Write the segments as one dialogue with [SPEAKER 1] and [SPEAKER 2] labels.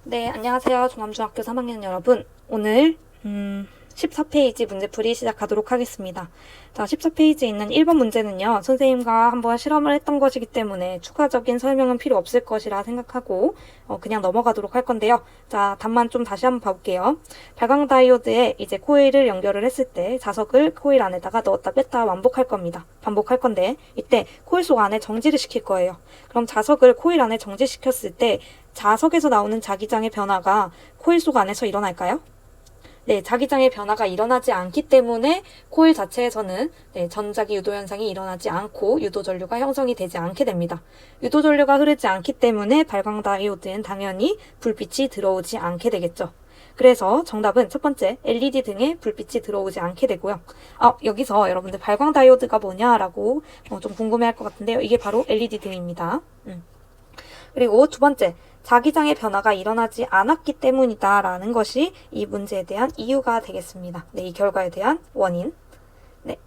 [SPEAKER 1] 네, 안녕하세요. 종암중학교 3학년 여러분. 오늘 14페이지 문제풀이 시작하도록 하겠습니다. 자, 14페이지에 있는 1번 문제는요. 선생님과 한번 실험을 했던 것이기 때문에 추가적인 설명은 필요 없을 것이라 생각하고 그냥 넘어가도록 할 건데요. 자, 답만 좀 다시 한번 봐볼게요. 발광 다이오드에 이제 코일을 연결을 했을 때 자석을 코일 안에다가 넣었다 뺐다 반복할 겁니다. 반복할 건데 이때 코일 속 안에 정지를 시킬 거예요. 그럼 자석을 코일 안에 정지시켰을 때 자석에서 나오는 자기장의 변화가 코일 속 안에서 일어날까요? 네, 자기장의 변화가 일어나지 않기 때문에 코일 자체에서는 전자기 유도 현상이 일어나지 않고 유도 전류가 형성이 되지 않게 됩니다. 유도 전류가 흐르지 않기 때문에 발광 다이오드엔 당연히 불빛이 들어오지 않게 되겠죠. 그래서 정답은 첫 번째 LED 등에 불빛이 들어오지 않게 되고요. 여기서 여러분들 발광 다이오드가 뭐냐라고 좀 궁금해할 것 같은데요. 이게 바로 LED 등입니다. 그리고 두 번째, 자기장의 변화가 일어나지 않았기 때문이다 라는 것이 이 문제에 대한 이유가 되겠습니다. 네, 이 결과에 대한 원인. 네.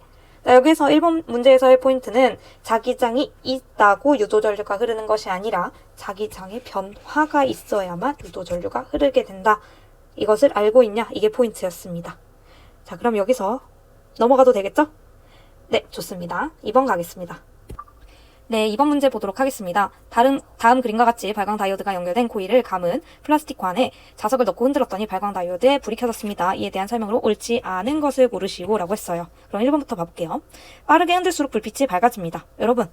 [SPEAKER 1] 자, 여기서 1번 문제에서의 포인트는 자기장이 있다고 유도전류가 흐르는 것이 아니라 자기장의 변화가 있어야만 유도전류가 흐르게 된다. 이것을 알고 있냐? 이게 포인트였습니다. 자, 그럼 여기서 넘어가도 되겠죠? 네, 좋습니다. 2번 가겠습니다. 네, 2번 문제 보도록 하겠습니다. 다음 그림과 같이 발광 다이오드가 연결된 코일을 감은 플라스틱 관에 자석을 넣고 흔들었더니 발광 다이오드에 불이 켜졌습니다. 이에 대한 설명으로 옳지 않은 것을 고르시오 라고 했어요. 그럼 1번부터 봐볼게요. 빠르게 흔들수록 불빛이 밝아집니다. 여러분,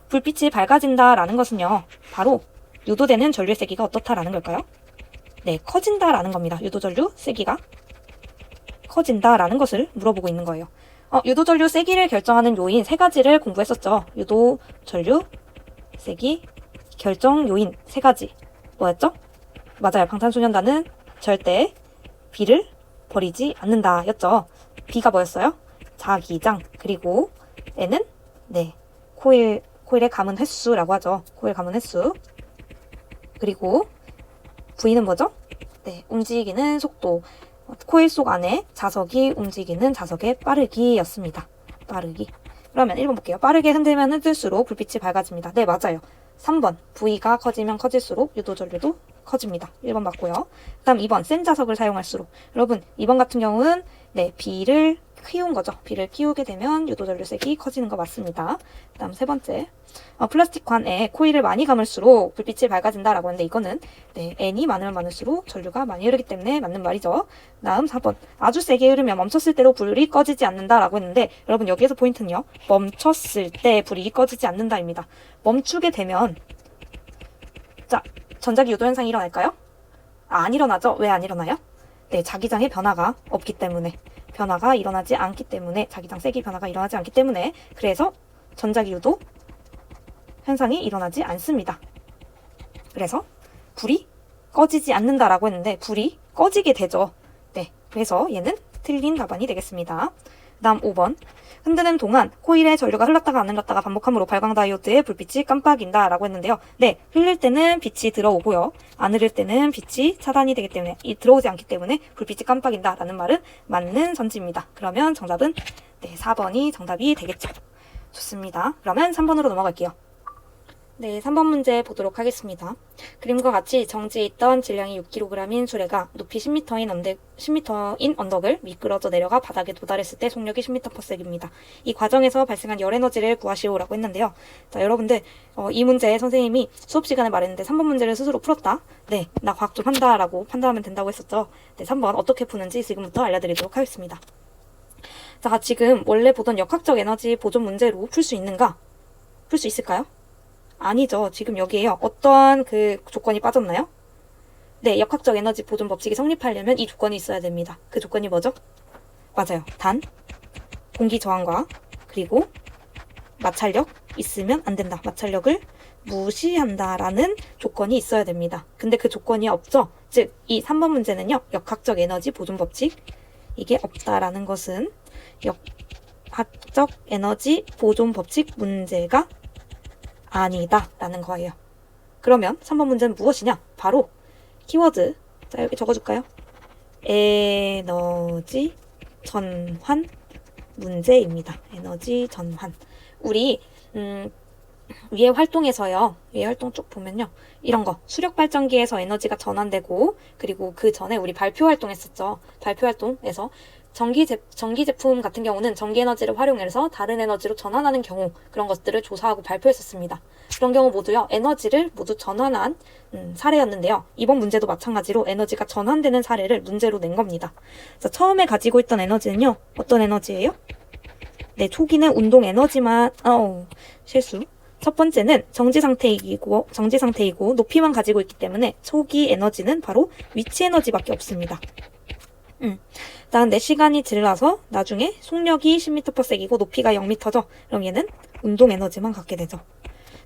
[SPEAKER 1] 불빛이 밝아진다 라는 것은요, 바로 유도되는 전류의 세기가 어떻다라는 걸까요? 네, 커진다라는 겁니다. 유도 전류 세기가 커진다라는 것을 물어보고 있는 거예요. 유도 전류 세기를 결정하는 요인 세 가지를 공부했었죠. 유도 전류 세기 결정 요인 세 가지. 뭐였죠? 맞아요. 방탄소년단은 절대 B를 버리지 않는다 였죠. B가 뭐였어요? 자기장. 그리고 N은 코일의 감은 횟수라고 하죠. 코일 감은 횟수. 그리고 V는 뭐죠? 네, 움직이는 속도. 코일 속 안에 자석이 움직이는 자석의 빠르기였습니다. 빠르기. 그러면 1번 볼게요. 빠르게 흔들면 흔들수록 불빛이 밝아집니다. 네, 맞아요. 3번. V가 커지면 커질수록 유도 전류도 커집니다. 1번 맞고요. 그 다음 2번. 센 자석을 사용할수록. 여러분, 2번 같은 경우는 B를 키운 거죠. B를 키우게 되면 유도 전류색이 커지는 거 맞습니다. 그 다음 세 번째. 플라스틱 관에 코일을 많이 감을수록 불빛이 밝아진다라고 하는데 이거는 N이 많으면 많을수록 전류가 많이 흐르기 때문에 맞는 말이죠. 다음 4번. 아주 세게 흐르면 멈췄을 때도 불이 꺼지지 않는다라고 했는데 여러분 여기에서 포인트는요. 멈췄을 때 불이 꺼지지 않는다입니다. 멈추게 되면 자, 전자기 유도 현상이 일어날까요? 안 일어나죠? 왜 안 일어나요? 네, 자기장의 변화가 없기 때문에 변화가 일어나지 않기 때문에 자기장 세기 변화가 일어나지 않기 때문에 그래서 전자기 유도 현상이 일어나지 않습니다. 그래서 불이 꺼지지 않는다라고 했는데 불이 꺼지게 되죠. 네, 그래서 얘는 틀린 답안이 되겠습니다. 다음 5번. 흔드는 동안 코일에 전류가 흘렀다가 안 흘렀다가 반복함으로 발광 다이오드의 불빛이 깜빡인다 라고 했는데요. 네, 흘릴 때는 빛이 들어오고요. 안 흐를 때는 빛이 차단이 되기 때문에 들어오지 않기 때문에 불빛이 깜빡인다 라는 말은 맞는 선지입니다. 그러면 정답은 4번이 정답이 되겠죠. 좋습니다. 그러면 3번으로 넘어갈게요. 네, 3번 문제 보도록 하겠습니다. 그림과 같이 정지에 있던 질량이 6kg인 수레가 높이 10m인 언덕을 미끄러져 내려가 바닥에 도달했을 때 속력이 10m/s입니다. 이 과정에서 발생한 열 에너지를 구하시오라고 했는데요. 자, 여러분들 이 문제 선생님이 수업 시간에 말했는데 3번 문제를 스스로 풀었다. 네, 나 과학 좀 한다라고 판단하면 된다고 했었죠. 네, 3번 어떻게 푸는지 지금부터 알려드리도록 하겠습니다. 자, 지금 원래 보던 역학적 에너지 보존 문제로 풀 수 있는가? 풀 수 있을까요? 아니죠. 지금 여기에요. 어떠한 그 조건이 빠졌나요? 네, 역학적 에너지 보존 법칙이 성립하려면 이 조건이 있어야 됩니다. 그 조건이 뭐죠? 맞아요. 단, 공기 저항과 그리고 마찰력 있으면 안 된다. 마찰력을 무시한다라는 조건이 있어야 됩니다. 근데 그 조건이 없죠? 즉, 이 3번 문제는요. 역학적 에너지 보존 법칙 이게 없다라는 것은 역학적 에너지 보존 법칙 문제가 아니다 라는 거예요. 그러면 3번 문제는 무엇이냐? 바로 키워드, 자 여기 적어줄까요? 에너지 전환 문제입니다. 에너지 전환. 우리 위의 활동에서요. 위의 활동 쭉 보면요. 이런 거 수력 발전기에서 에너지가 전환되고 그리고 그 전에 우리 발표 활동했었죠. 발표 활동에서 전기 제품 같은 경우는 전기 에너지를 활용해서 다른 에너지로 전환하는 경우 그런 것들을 조사하고 발표했었습니다. 그런 경우 모두요. 에너지를 모두 전환한 사례였는데요. 이번 문제도 마찬가지로 에너지가 전환되는 사례를 문제로 낸 겁니다. 그래서 처음에 가지고 있던 에너지는요. 어떤 에너지예요? 네, 초기는 운동 에너지만 실수. 첫 번째는 정지 상태이고 높이만 가지고 있기 때문에 초기 에너지는 바로 위치 에너지밖에 없습니다. 다음 4시간이 지나서 나중에 속력이 10m/s이고 높이가 0m죠. 그럼 얘는 운동 에너지만 갖게 되죠.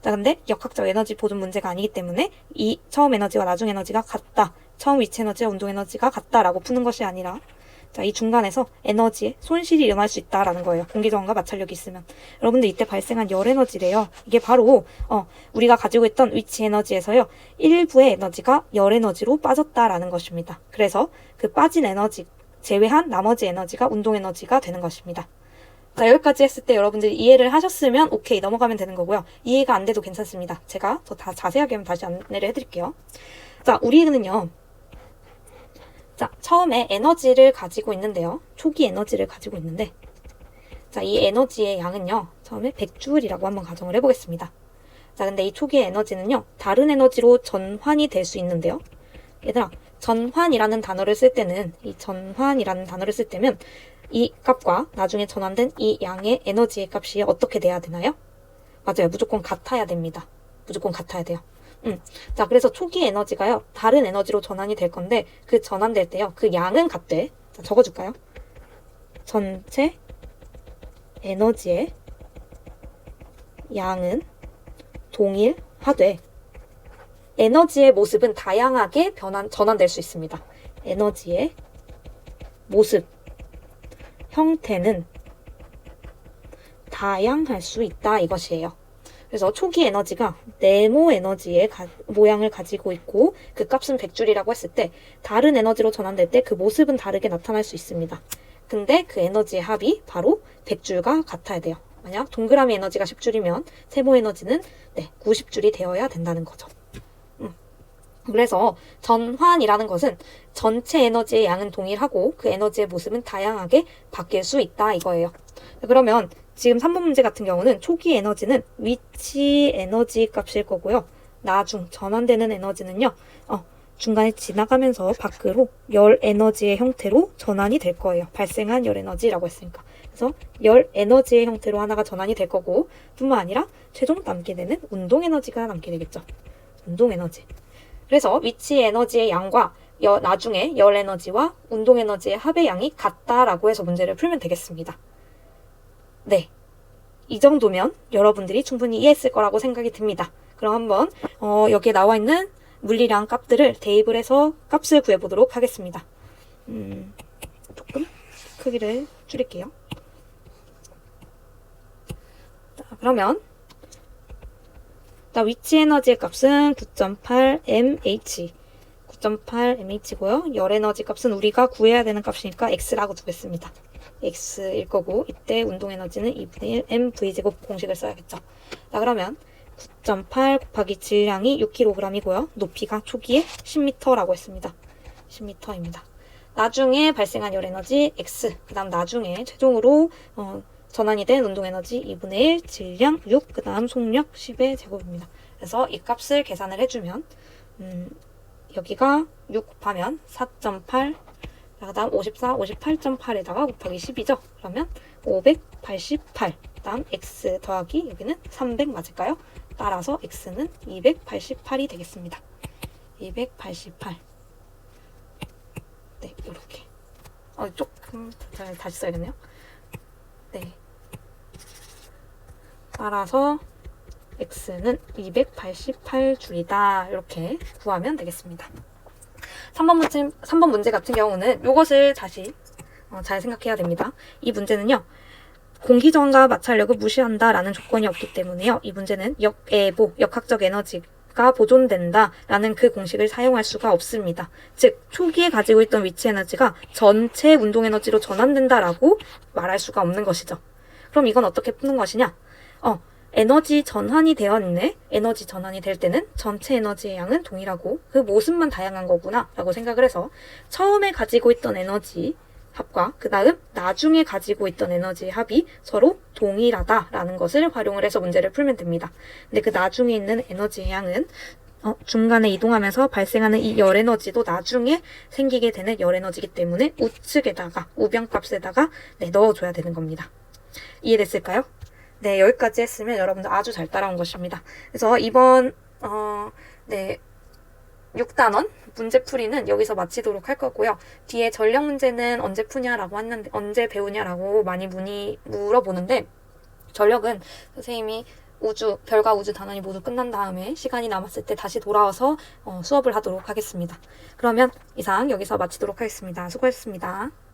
[SPEAKER 1] 자, 근데 역학적 에너지 보존 문제가 아니기 때문에 이 처음 에너지와 나중 에너지가 같다. 처음 위치 에너지와 운동 에너지가 같다라고 푸는 것이 아니라 자, 이 중간에서 에너지에 손실이 일어날 수 있다라는 거예요. 공기저항과 마찰력이 있으면. 여러분들 이때 발생한 열 에너지래요. 이게 바로 우리가 가지고 있던 위치 에너지에서요. 일부의 에너지가 열 에너지로 빠졌다라는 것입니다. 그래서 그 빠진 에너지 제외한 나머지 에너지가 운동 에너지가 되는 것입니다. 자, 여기까지 했을 때 여러분들이 이해를 하셨으면 오케이 넘어가면 되는 거고요. 이해가 안 돼도 괜찮습니다. 제가 더 자세하게 하면 다시 안내를 해드릴게요. 자, 우리는요. 자, 처음에 에너지를 가지고 있는데요. 초기 에너지를 가지고 있는데 자, 이 에너지의 양은요. 처음에 100줄이라고 한번 가정을 해보겠습니다. 자, 근데 이 초기의 에너지는요. 다른 에너지로 전환이 될 수 있는데요. 얘들아, 전환이라는 단어를 쓸 때는 이 값과 나중에 전환된 이 양의 에너지의 값이 어떻게 돼야 되나요? 맞아요. 무조건 같아야 됩니다. 무조건 같아야 돼요. 자, 그래서 초기 에너지가요, 다른 에너지로 전환이 될 건데, 그 전환될 때요, 그 양은 같대. 자, 적어줄까요? 전체 에너지의 양은 동일하되, 에너지의 모습은 다양하게 전환될 수 있습니다. 에너지의 모습, 형태는 다양할 수 있다, 이것이에요. 그래서 초기 에너지가 네모 에너지의 모양을 가지고 있고 그 값은 100줄이라고 했을 때 다른 에너지로 전환될 때 그 모습은 다르게 나타날 수 있습니다. 근데 그 에너지의 합이 바로 100줄과 같아야 돼요. 만약 동그라미 에너지가 10줄이면 세모 에너지는 90줄이 되어야 된다는 거죠. 그래서 전환이라는 것은 전체 에너지의 양은 동일하고 그 에너지의 모습은 다양하게 바뀔 수 있다 이거예요. 그러면 지금 3번 문제 같은 경우는 초기 에너지는 위치 에너지 값일 거고요. 나중 전환되는 에너지는요. 중간에 지나가면서 밖으로 열 에너지의 형태로 전환이 될 거예요. 발생한 열 에너지라고 했으니까. 그래서 열 에너지의 형태로 하나가 전환이 될 거고 뿐만 아니라 최종 남게 되는 운동 에너지가 남게 되겠죠. 운동 에너지. 그래서 위치 에너지의 양과 나중에 열 에너지와 운동 에너지의 합의 양이 같다라고 해서 문제를 풀면 되겠습니다. 네, 이 정도면 여러분들이 충분히 이해했을 거라고 생각이 듭니다. 그럼 한번 여기에 나와 있는 물리량 값들을 대입을 해서 값을 구해보도록 하겠습니다. 조금 크기를 줄일게요. 자, 그러면 위치 에너지의 값은 9.8 mH 9.8 mH고요. 열 에너지 값은 우리가 구해야 되는 값이니까 x라고 두겠습니다. x일 거고 이때 운동 에너지는 2분의 1 mv제곱 공식을 써야겠죠. 자, 그러면 9.8 곱하기 질량이 6kg이고요. 높이가 초기에 10m라고 했습니다. 10m입니다. 나중에 발생한 열 에너지 x, 그 다음 나중에 최종으로 전환이 된 운동 에너지 2분의 1, 질량 6, 그 다음 속력 10의 제곱입니다. 그래서 이 값을 계산을 해주면 여기가 6 곱하면 4.8, 그 다음 54, 58.8에다가 곱하기 10이죠. 그러면 588, 그 다음 x 더하기 여기는 300 맞을까요? 따라서 x는 288이 되겠습니다. 288. 네, 이렇게. 조금 다시 써야겠네요. 네. 따라서 x는 288줄이다. 이렇게 구하면 되겠습니다. 3번 문제 같은 경우는 이것을 다시 잘 생각해야 됩니다. 이 문제는요. 공기저항과 마찰력을 무시한다 라는 조건이 없기 때문에요. 이 문제는 역학적 에너지가 보존된다 라는 그 공식을 사용할 수가 없습니다. 즉 초기에 가지고 있던 위치 에너지가 전체 운동 에너지로 전환된다 라고 말할 수가 없는 것이죠. 그럼 이건 어떻게 푸는 것이냐? 에너지 전환이 되어 있네. 에너지 전환이 될 때는 전체 에너지의 양은 동일하고 그 모습만 다양한 거구나 라고 생각을 해서 처음에 가지고 있던 에너지 합과 그 다음 나중에 가지고 있던 에너지의 합이 서로 동일하다라는 것을 활용을 해서 문제를 풀면 됩니다. 근데 그 나중에 있는 에너지의 양은 중간에 이동하면서 발생하는 이 열 에너지도 나중에 생기게 되는 열 에너지이기 때문에 우측에다가 우변값에다가 넣어줘야 되는 겁니다. 이해됐을까요? 네, 여기까지 했으면 여러분들 아주 잘 따라온 것입니다. 그래서 이번 6단원 문제풀이는 여기서 마치도록 할 거고요. 뒤에 전력 문제는 언제 푸냐라고 했는데 언제 배우냐라고 많이 물어보는데 전력은 선생님이 별과 우주 단원이 모두 끝난 다음에 시간이 남았을 때 다시 돌아와서 수업을 하도록 하겠습니다. 그러면 이상 여기서 마치도록 하겠습니다. 수고하셨습니다.